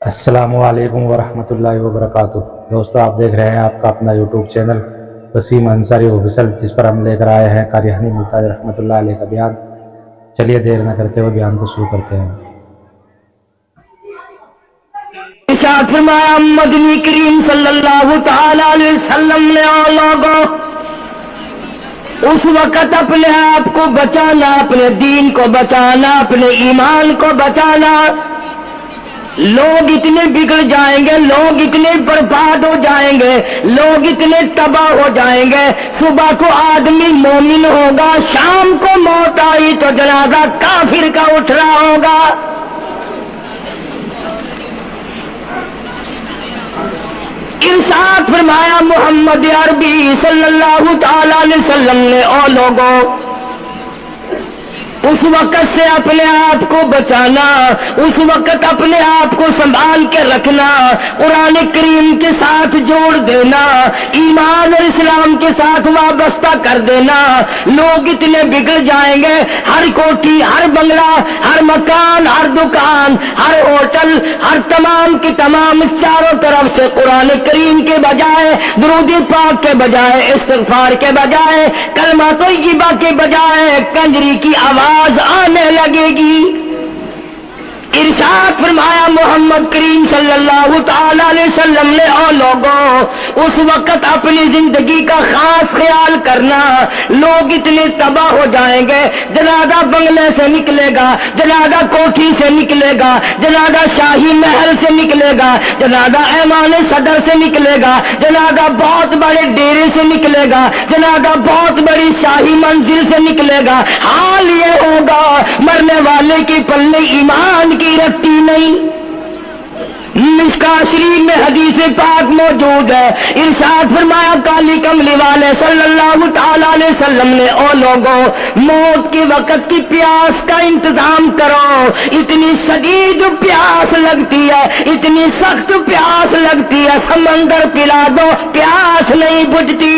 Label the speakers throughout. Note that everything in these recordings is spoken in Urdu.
Speaker 1: السلام علیکم ورحمۃ اللہ وبرکاتہ۔ دوستو، آپ دیکھ رہے ہیں آپ کا اپنا YouTube channel Waseem Ansari official, جس پر ہم لے کر آئے ہیں قاری حنیف ملتاج رحمۃ اللہ علیہ کا بیان۔ چلیے دیر نہ کرتے ہوئے بیان کو شروع کرتے ہیں۔
Speaker 2: ارشاد فرمایا مدنی کریم صلی اللہ تعالی علیہ وسلم نے لوگوں اس وقت اپنے آپ کو بچانا، اپنے دین کو بچانا، اپنے ایمان کو بچانا۔ لوگ اتنے بگڑ جائیں گے، لوگ اتنے برباد ہو جائیں گے، لوگ اتنے تباہ ہو جائیں گے۔ صبح کو آدمی مومن ہوگا، شام کو موت آئی تو جنازہ کافر کا اٹھ رہا ہوگا۔ ارشاد فرمایا محمد عربی صلی اللہ تعالی علیہ وسلم نے، او لوگوں، اس وقت سے اپنے آپ کو بچانا، اس وقت اپنے آپ کو سنبھال کے رکھنا، قرآن کریم کے ساتھ جوڑ دینا، ایمان اور اسلام کے ساتھ وابستہ کر دینا۔ لوگ اتنے بگڑ جائیں گے، ہر کوٹھی، ہر بنگلہ، ہر مکان، ہر دکان، ہر ہوٹل، ہر تمام کی تمام چاروں طرف سے قرآن کریم کے بجائے، درود پاک کے بجائے، استغفار کے بجائے، کلمہ طیبہ کے بجائے کنجری کی آواز آنے لگے گی۔ ارشاد فرمایا محمد کریم صلی اللہ تعالی علیہ وسلم نے، او لوگوں، اس وقت اپنی زندگی کا خاص خیال کرنا۔ لوگ اتنے تباہ ہو جائیں گے، جنازہ بنگلے سے نکلے گا، جنازہ کوٹھی سے نکلے گا، جنازہ شاہی محل سے نکلے گا، جنازہ ایوان صدر سے نکلے گا، جنازہ بہت بڑے ڈیرے سے نکلے گا، جنازہ بہت بڑی شاہی منزل سے نکلے گا۔ حال یہ ہوگا مرنے والے کی پلے ایمان کی رکھتی نہیں۔ مشکاۃ شریف میں حدیث پاک موجود ہے۔ ارشاد فرمایا کالی کملی والے صلی اللہ تعالی علیہ وسلم نے، او لوگوں، موت کے وقت کی پیاس کا انتظام کرو۔ اتنی شدید پیاس لگتی ہے، اتنی سخت پیاس لگتی ہے، سمندر پلا دو پیاس نہیں بجھتی۔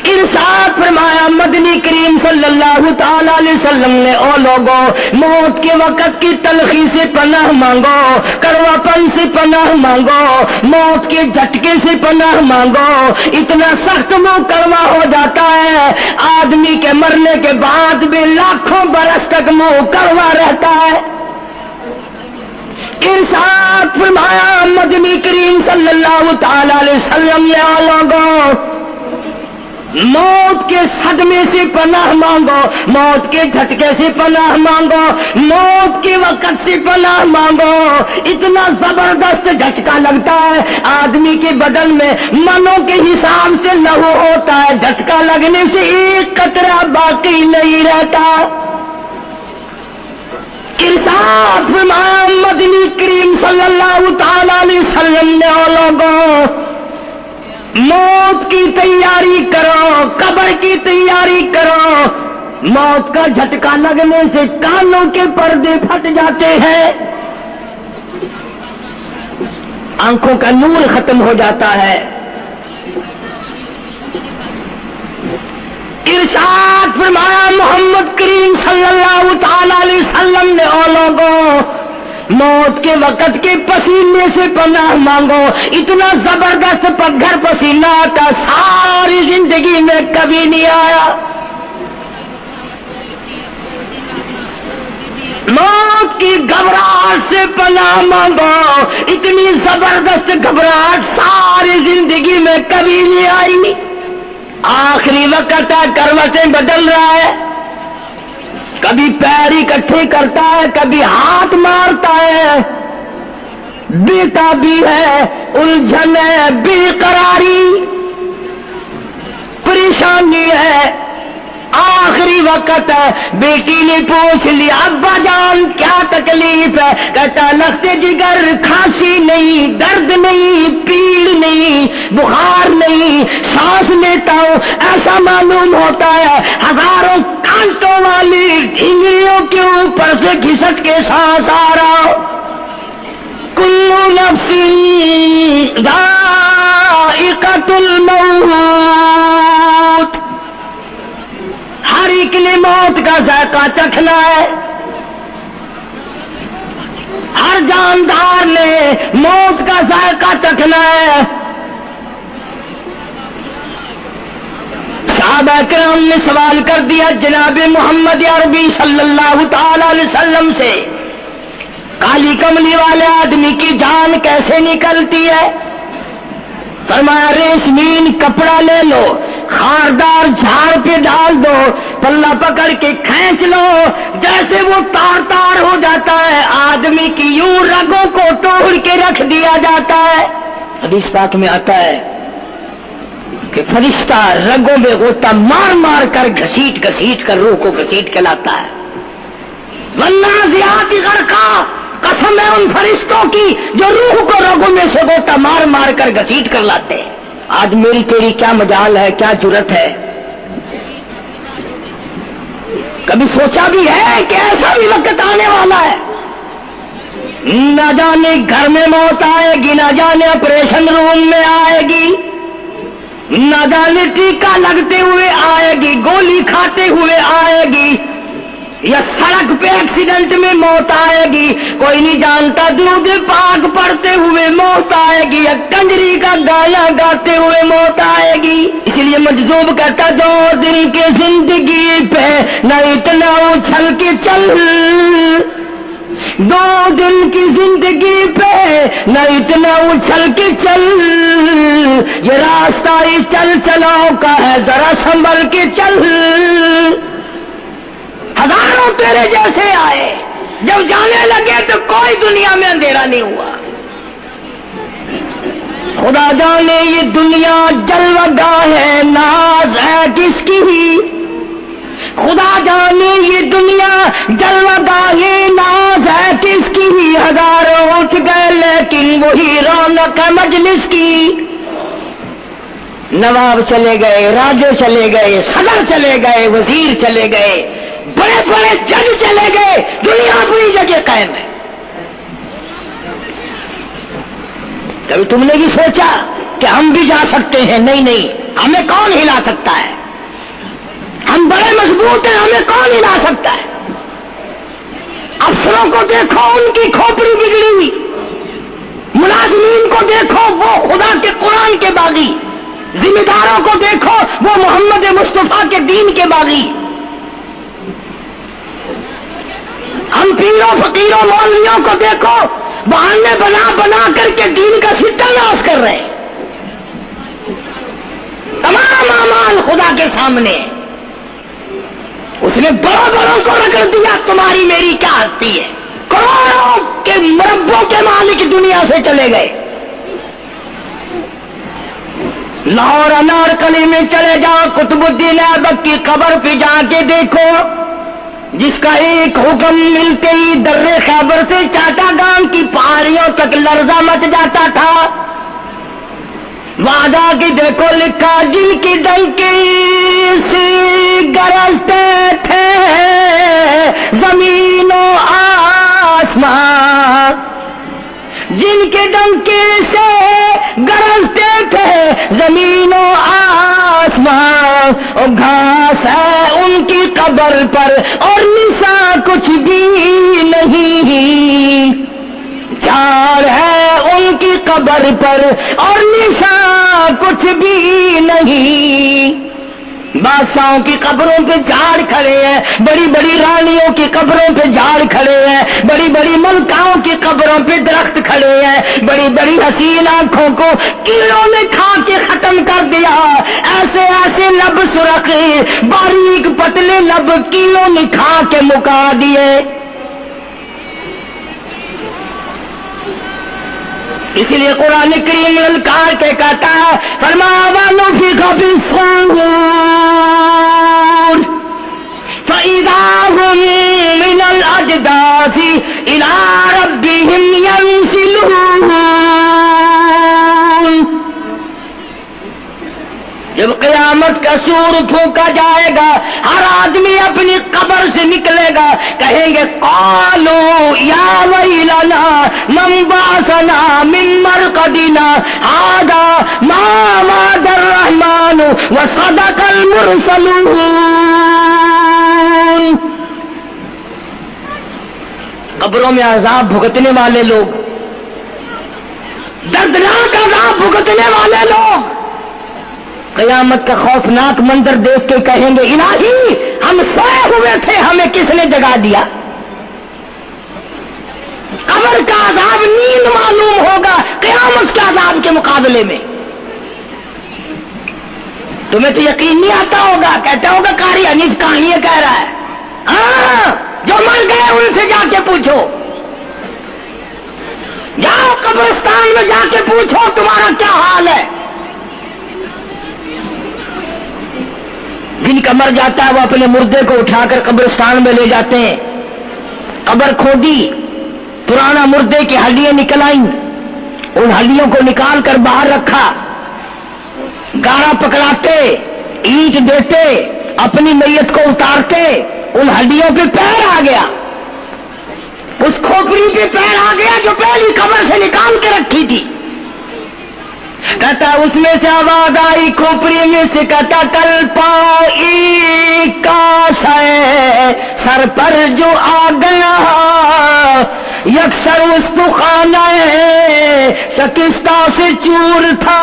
Speaker 2: ارشاد فرمایا مدنی کریم صلی اللہ تعالی علیہ وسلم نے، او لوگوں، موت کے وقت کی تلخی سے پناہ مانگو، کڑوا پن سے پناہ مانگو، موت کے جھٹکے سے پناہ مانگو۔ اتنا سخت منہ کڑوا ہو جاتا ہے، آدمی کے مرنے کے بعد بھی لاکھوں برس تک منہ کڑوا رہتا ہے۔ ارشاد فرمایا مدنی کریم صلی اللہ تعالی علیہ وسلم نے، او لوگوں، موت کے صدمے سے پناہ مانگو، موت کے جھٹکے سے پناہ مانگو، موت کے وقت سے پناہ مانگو۔ اتنا زبردست جھٹکا لگتا ہے، آدمی کے بدن میں منوں کے حساب سے لہو ہوتا ہے، جھٹکا لگنے سے ایک قطرہ باقی نہیں رہتا۔ ارشاد فرمایا مدنی کریم صلی اللہ تعالی علیہ وسلم نے، او لوگوں، موت کی تیاری کرو، قبر کی تیاری کرو۔ موت کا جھٹکا لگنے سے کانوں کے پردے پھٹ جاتے ہیں، آنکھوں کا نور ختم ہو جاتا ہے۔ ارشاد فرمایا محمد کریم صلی اللہ تعالی علیہ وسلم نے، او لوگوں، موت کے وقت کے پسینے سے پناہ مانگو۔ اتنا زبردست پگھر پسینہ آتا ساری زندگی میں کبھی نہیں آیا۔ موت کی گھبراہٹ سے پناہ مانگو، اتنی زبردست گھبراہٹ ساری زندگی میں کبھی نہیں آئی۔ آخری وقت ہے، کروٹیں بدل رہا ہے، کبھی پیر اکٹھے کرتا ہے، کبھی ہاتھ مارتا ہے، بیٹا بھی ہے، الجھن ہے، بے قراری، پریشانی ہے۔ آخری وقت ہے، بیٹی نے پوچھ لیا ابا جان کیا تکلیف ہے؟ کہتا لخت جگر، کھانسی نہیں، درد نہیں، پیڑ نہیں، بخار نہیں، سانس لیتا ہوں ایسا معلوم ہوتا ہے ہزاروں کانٹوں والی ڈھنگریوں کے اوپر سے گھسٹ کے سانس آ رہا ہو۔ کلو نفس ذائقۃ الموت، ہر ایک نے موت کا ذائقہ چکھنا ہے، ہر جاندار ذائقہ چکھنا ہے۔ صحابہ کرام نے سوال کر دیا جناب محمد عربی صلی اللہ تعالی علیہ وسلم سے، کالی کملی والے آدمی کی جان کیسے نکلتی ہے؟ فرمایا ریشمین کپڑا لے لو، خاردار جھاڑ پہ ڈال دو، پلہ پکڑ کے کھینچ لو، جیسے وہ تار تار ہو جاتا ہے آدمی کی یوں رگوں کو توڑ کے رکھ دیا جاتا ہے۔ حدیث پاک میں آتا ہے کہ فرشتہ رگوں میں غوطہ مار مار کر گھسیٹ گھسیٹ کر روح کو گھسیٹ کے لاتا ہے۔ والنازعات غرقا، قسم ہے ان فرشتوں کی جو روح کو رگوں میں سے غوطہ مار مار کر گھسیٹ کر لاتے ہیں۔ آج میری تیری کیا مجال ہے، کیا جرت ہے؟ کبھی سوچا بھی ہے کہ ایسا بھی وقت آنے والا ہے، نہ جانے گھر میں موت آئے گی، نہ جانے آپریشن روم میں آئے گی، نہ جانے ٹیکہ لگتے ہوئے آئے گی، گولی کھاتے ہوئے آئے گی، یا سڑک پہ ایکسیڈنٹ میں موت آئے گی، کوئی نہیں جانتا، درود پاک پڑھتے ہوئے موت آئے گی، یا کنجری کا گانا گاتے ہوئے موت آئے گی۔ اس لیے مجذوب کہتا جو دل کی زندگی پہ نہ اتنا اچھل کے چل، دو دن کی زندگی پہ نہ اتنا اچھل کے چل، یہ راستہ ہی چل چلاؤ کا ہے، ذرا سنبھل کے چل۔ ہزاروں تیرے جیسے آئے، جب جانے لگے تو کوئی دنیا میں اندھیرا نہیں ہوا۔ خدا جانے یہ دنیا جلوہ گاہ ہے، ناز ہے کس کی ہی، خدا جانے یہ دنیا جلوہ گاہ ناز ہے کس کی ہی، ہزاروں اٹھ گئے لیکن وہی رونق ہے مجلس کی۔ نواب چلے گئے، راجے چلے گئے، صدر چلے گئے، وزیر چلے گئے، بڑے بڑے جج چلے گئے، دنیا اپنی جگہ قائم ہے۔ کبھی تم نے بھی سوچا کہ ہم بھی جا سکتے ہیں؟ نہیں نہیں، ہمیں کون ہلا سکتا ہے؟ ہم بڑے مضبوط ہیں، ہمیں کون ہلا سکتا ہے؟ افسروں کو دیکھو، ان کی کھوپڑی بگڑی ہوئی، ملازمین کو دیکھو وہ خدا کے قرآن کے باغی، ذمہ داروں کو دیکھو وہ محمد مصطفیٰ کے دین کے باغی۔ ہم پیروں فقیروں مولویوں کو دیکھو بہانے بنا بنا کر کے دین کا ستہ ناش کر رہے ہیں۔ تمام اعمال خدا کے سامنے، اس نے بڑوں بڑوں کو رگڑ دیا، تمہاری میری کیا ہستی ہے؟ کروڑوں کے مربوں کے مالک دنیا سے چلے گئے۔ لاہور انارکلی میں چلے جاؤ، قطب الدین ایبک کی قبر پہ جا کے دیکھو، جس کا ایک حکم ملتے ہی در خیبر سے چاٹا گام کی پہاڑیوں تک لرزہ مچ جاتا تھا۔ وعدہ کی دیکھو لکھا، جن کی ڈنکی سے گرجتے تھے زمین و آسمان، جن کے ڈنکی سے گرجتے تھے زمین و آسمان، اور گھاس ہے ان کی قبر پر اور نشان کچھ بھی نہیں، جھاڑ ہے ان کی قبر پر اور نشان کچھ بھی نہیں۔ بادشاہوں کی قبروں پہ جھاڑ کھڑے ہیں، بڑی بڑی رانیوں کی قبروں پہ جھاڑ کھڑے ہیں، بڑی بڑی ملکاؤں کی قبروں پہ درخت کھڑے ہیں، بڑی بڑی حسین آنکھوں کو کیڑوں نے کھا کے ختم کر دیا، ایسے ایسے لب سرخ باریک پتلے لب کیڑوں نے کھا کے مکا دیے۔ اسی لیے قرآن کریم للکار کے کہتا ہے، فرمایا وَنُفِخَ فِي الصُّورِ فَإِذَا هُم مِّنَ الْأَجْدَاثِ إِلَىٰ رَبِّهِمْ يَنسِلُونَ۔ جب قیامت کا سور پھونکا جائے گا، ہر آدمی اپنی قبر سے نکلے گا، کہیں گے قالوا یا ویلنا من بعثنا من مرقدنا هذا ما وعد الرحمن وصدق المرسلون۔ قبروں میں عذاب بھگتنے والے لوگ دردناک عذاب بھگتنے والے لوگ قیامت کا خوفناک منظر دیکھ کے کہیں گے الہی ہم سوئے ہوئے تھے ہمیں کس نے جگا دیا. قبر کا عذاب نیند معلوم ہوگا قیامت کے عذاب کے مقابلے میں. تمہیں تو یقین نہیں آتا ہوگا, کہتا ہوگا قاری حنیف کہاں یہ کہہ رہا ہے. ہاں جو مر گئے ان سے جا کے پوچھو, جاؤ قبرستان میں جا کے پوچھو تمہارا کیا حال ہے. جن کا مر جاتا ہے وہ اپنے مردے کو اٹھا کر قبرستان میں لے جاتے ہیں. قبر کھودی, پرانا مردے کی ہڈیاں نکل آئیں, ان ہڈیوں کو نکال کر باہر رکھا, گارا پکڑاتے, اینٹ دیتے, اپنی میت کو اتارتے, ان ہڈیوں پہ پیر آ گیا, اس کھوپڑی پہ پیر آ گیا جو پہلی قبر سے نکال کے رکھی تھی. کہتا اس میں سے آواز آئی کھوپڑی میں سے, کہتا کل پائی کاش ہے سر پر جو آ گیا, یکسر استخانہ شکستہ سے چور تھا.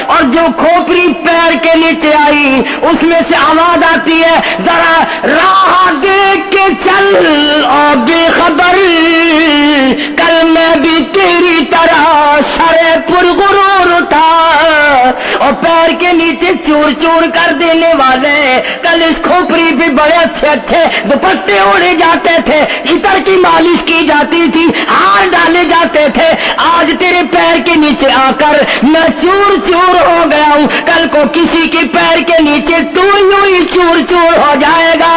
Speaker 2: اور جو کھوپڑی پیر کے نیچے آئی اس میں سے آواز آتی ہے ذرا راہ دیکھ کے چل اور بے خبر, کل میں بھی تیری طرح شرے پر غرور تھا. اور پیر کے نیچے چور چور کر دینے والے کل اس کھوپڑی پہ بڑے اچھے اچھے دوپٹے اوڑے جاتے تھے, عطر کی مالش کی جاتی تھی, ہار ڈالے جاتے تھے. آج تیرے پیر کے نیچے آ کر میں چور چور ہو گیا ہوں, کل کو کسی کے پیر کے نیچے تو یوں ہی چور چور ہو جائے گا.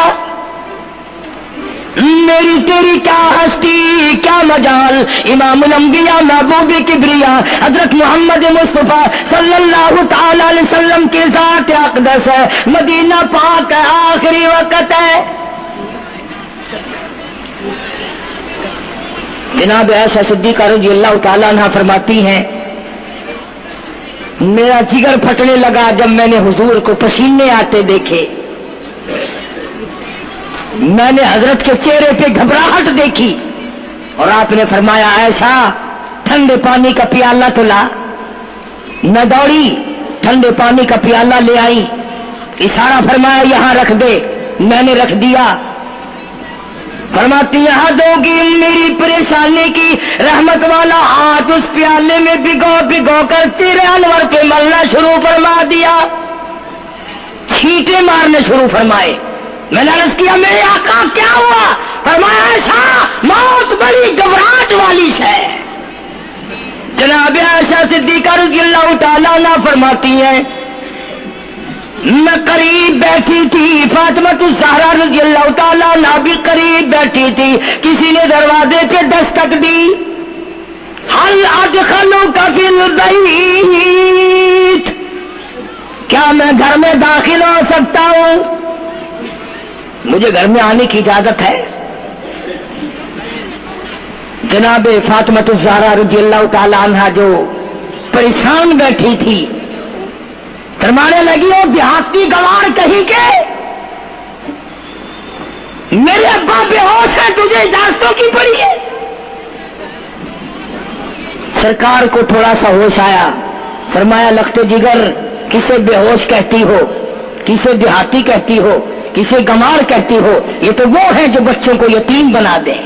Speaker 2: میری تیری کیا ہستی کیا مجال. امام الانبیاء محبوب کبریا حضرت محمد مصطفیٰ صلی اللہ تعالی علیہ وسلم کی ذات اقدس ہے, مدینہ پاک ہے, آخری وقت ہے. جناب عائشہ صدیقہ رضی اللہ تعالیٰ عنہ فرماتی ہیں میرا جگر پھٹنے لگا جب میں نے حضور کو پسینے آتے دیکھے. میں نے حضرت کے چہرے پہ گھبراہٹ دیکھی اور آپ نے فرمایا عائشہ ٹھنڈے پانی کا پیالہ تو لا. میں دوڑی, ٹھنڈے پانی کا پیالہ لے آئی, اشارہ فرمایا یہاں رکھ دے. میں نے رکھ دیا. فرماتی یہاں دو گی میری پریشانی کی رحمت والا ہاتھ اس پیالے میں بھگو بھگو کر چہرے انور پہ ملنا شروع فرما دیا, چھینٹے مارنے شروع فرمائے. میں نے عرض کیا میرے آقا کیا ہوا؟ فرمایا عائشہ موت بڑی گھبراہٹ والی ہے. جناب عائشہ صدیقہ رضی اللہ تعالیٰ عنہ فرماتی ہیں میں قریب بیٹھی تھی, فاطمہ الزہرا رضی اللہ تعالیٰ عنہ بھی قریب بیٹھی تھی. کسی نے دروازے پہ دستک دی, حل ادخلوک فی البیت, کیا میں گھر میں داخل ہو سکتا ہوں؟ مجھے گھر میں آنے کی اجازت ہے؟ جناب فاطمہ الزہرا رضی اللہ تعالی عنہا جو پریشان بیٹھی تھی فرمانے لگی وہ دیہاتی گوار کہیں کے میرے ابا بے ہوش ہے, تجھے اجازتوں کی پڑی ہے. سرکار کو تھوڑا سا ہوش آیا, فرمایا لخت جگر کسے بے ہوش کہتی ہو, کسے دیہاتی کہتی ہو, کسے گمار کہتی ہو؟ یہ تو وہ ہیں جو بچوں کو یتیم بنا دیں,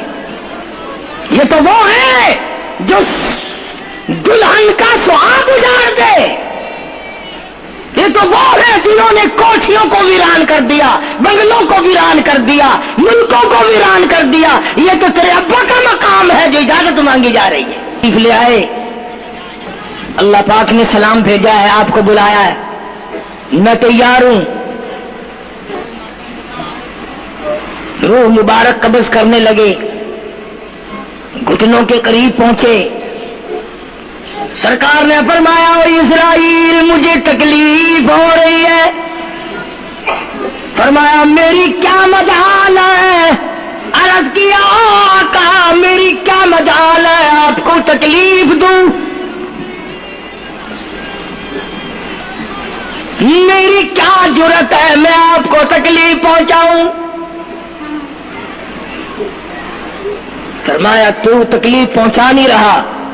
Speaker 2: یہ تو وہ ہیں جو دلہن کا سہاگ اجاڑ دے, یہ تو وہ ہیں جنہوں نے کوٹھیوں کو ویران کر دیا, بنگلوں کو ویران کر دیا, ملکوں کو ویران کر دیا. یہ تو تیرے ابا کا مقام ہے جو اجازت مانگی جا رہی ہے. لے آئے, اللہ پاک نے سلام بھیجا ہے, آپ کو بلایا ہے, میں تیار ہوں. روح مبارک قبض کرنے لگے, گھٹنوں کے قریب پہنچے. سرکار نے فرمایا اسرائیل مجھے تکلیف ہو رہی ہے. فرمایا میری کیا مجال ہے؟ عرض کیا آقا میری کیا مجال ہے آپ کو تکلیف دوں؟ میری کیا جرت ہے میں آپ کو تکلیف پہنچاؤں؟ فرمایا تو تکلیف پہنچا نہیں رہا,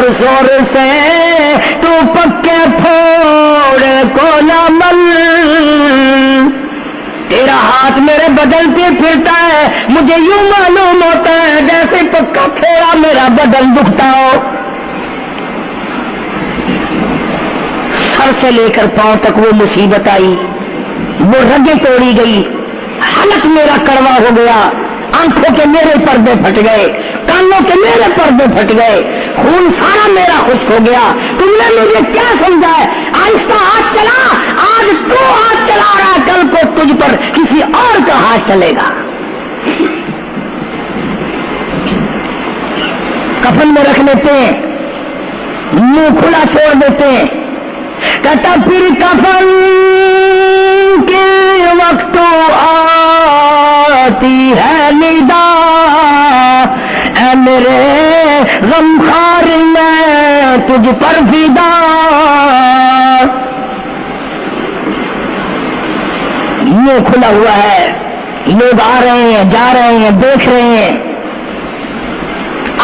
Speaker 2: اور زور سے تو پکے پھوڑے کو نہ مل. تیرا ہاتھ میرے بدن پہ پھرتا ہے, مجھے یوں معلوم ہوتا ہے جیسے پکا پھیرا میرا بدن دکھتا ہو. سر سے لے کر پاؤں تک وہ مصیبت آئی, وہ رگیں توڑی گئی, حلق میرا کڑوا ہو گیا, آنکھوں کے میرے پردے پھٹ گئے, کانوں کے میرے پردے پھٹ گئے, خون سارا میرا خشک ہو گیا. تم نے مجھے کیا سمجھا ہے؟ آہستہ ہاتھ چلا, آج تو ہاتھ چلا رہا, کل کو تجھ پر کسی اور کا ہاتھ چلے گا. کفن میں رکھ لیتے ہیں, منہ کھلا چھوڑ دیتے ہیں. کہتا پھر کفن کے وقت آتی ہے ندا, اے میرے غمخوار میں تجھ پر فدا. منہ کھلا ہوا ہے, لوگ آ رہے ہیں, جا رہے ہیں, دیکھ رہے ہیں.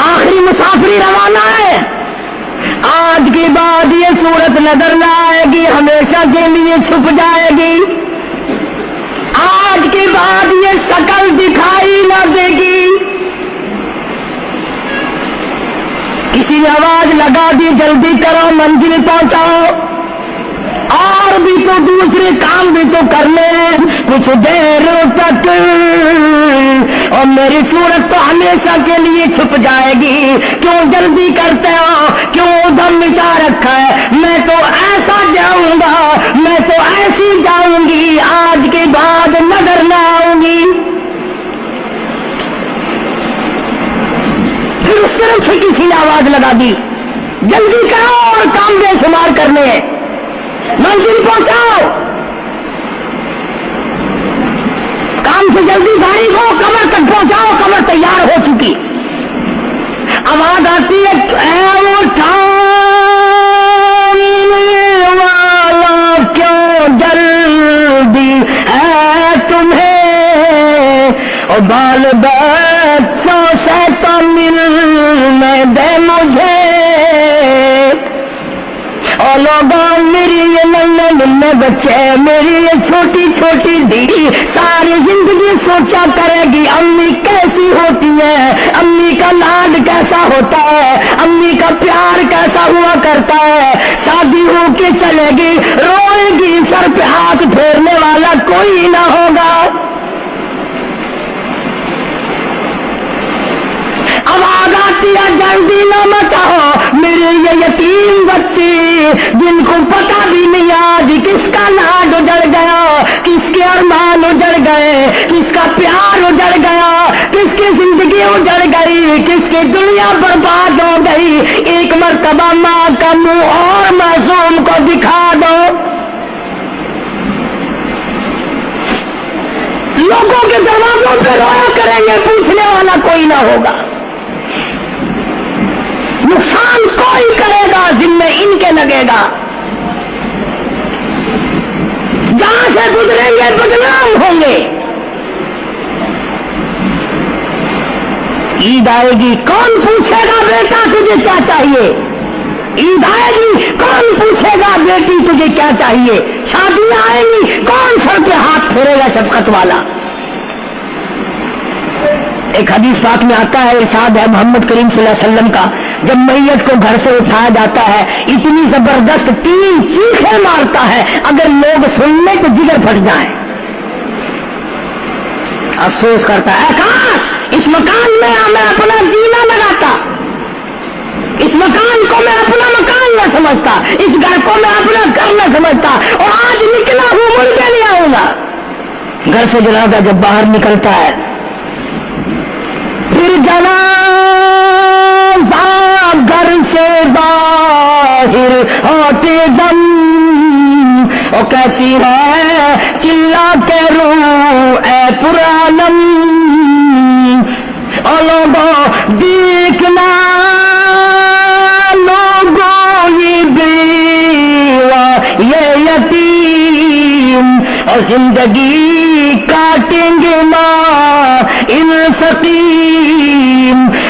Speaker 2: آخری مسافری روانہ ہے. آج کے بعد یہ صورت نظر نہ آئے گی, ہمیشہ کے لیے چھپ جائے گی. آج کے بعد یہ شکل دکھائی نہ دے گی. کسی نے آواز لگا دی, جلدی کرو, منزل پہنچاؤ. اور بھی تو دوسرے کام بھی تو کر لیں کچھ دیر تک, اور میری صورت تو ہمیشہ کے لیے چھپ جائے گی. کیوں جلدی کرتے ہو, کیوں ادھر مچا رکھا ہے؟ میں تو ایسا جاؤں گا, میں تو ایسی جاؤں گی, آج کے بعد نظر نہ آؤں گی. پھر اس طرف سے کسی نے آواز لگا دی, جلدی کرو اور کام بے شمار کرنے ہیں, منزل پہنچاؤ. کام سے جلدی گاڑی کو کمر تک پہنچاؤ, کمر تیار ہو چکی. آواز آتی ہے, اے وہ والا کیوں جلدی ہے تمہیں, اور بال بچوں سے تو ملنے دے مجھے. اور لوگوں میری یہ ننے ننے بچے, میری یہ چھوٹی چھوٹی دی ساری زندگی سوچا کرے گی امی کیسی ہوتی ہے, امی کا لاڈ کیسا ہوتا ہے, امی کا پیار کیسا ہوا کرتا ہے. شادی ہو کے چلے گی, روئے گی, سر پہ ہاتھ پھیرنے والا کوئی نہ ہوگا. آواز آتی ہے, جلدی نہ مچاؤ, میرے یہ یتیم بچے جن کو پتا بھی نہیں آج کس کا لاڈ اجڑ گیا, کس کے ارمان اجڑ گئے, کس کا پیار اجڑ گیا, کس کی زندگی اجڑ گئی, کس کی دنیا برباد ہو گئی. ایک مرتبہ ماں کا منہ اور معصوم کو دکھا دو. لوگوں کے دروازوں پہ رویا کریں گے, پوچھنے والا کوئی نہ ہوگا. نقصان کوئی کرے گا, ذمہ ان کے لگے گا. جہاں سے گزریں گے بدنام ہوں گے. عید آئے گی, کون پوچھے گا بیٹا تجھے کیا چاہیے؟ عید آئے گی, کون پوچھے گا بیٹی تجھے کیا چاہیے؟ شادیاں آئیں گی, کون سر پہ ہاتھ پھیرے گا شفقت والا؟ ایک حدیث پاک میں آتا ہے, ارشاد ہے محمد کریم صلی اللہ علیہ وسلم کا, جب میت کو گھر سے اٹھایا جاتا ہے اتنی زبردست 3 چیخیں مارتا ہے, اگر لوگ سننے تو جگر پھٹ جائیں. افسوس کرتا ہے, کاش اس مکان میں میں اپنا جینا لگاتا, اس مکان کو میں اپنا مکان نہ سمجھتا, اس گھر کو میں اپنا گھر نہ سمجھتا, اور آج نکلا ہوں مڑ کے نہیں آؤں گا. گھر سے جنازہ جب باہر نکلتا ہے, پھر جنازہ گھر سے باہر ہوتے دم, اور کہتی ہے چلا کے رو اے پرانم, اور لوگوں دیکھنا, لوگوں یہ بیوہ یہ یتیم, اور زندگی کاٹیں گے ماں ان سقیم,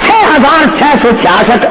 Speaker 2: 6666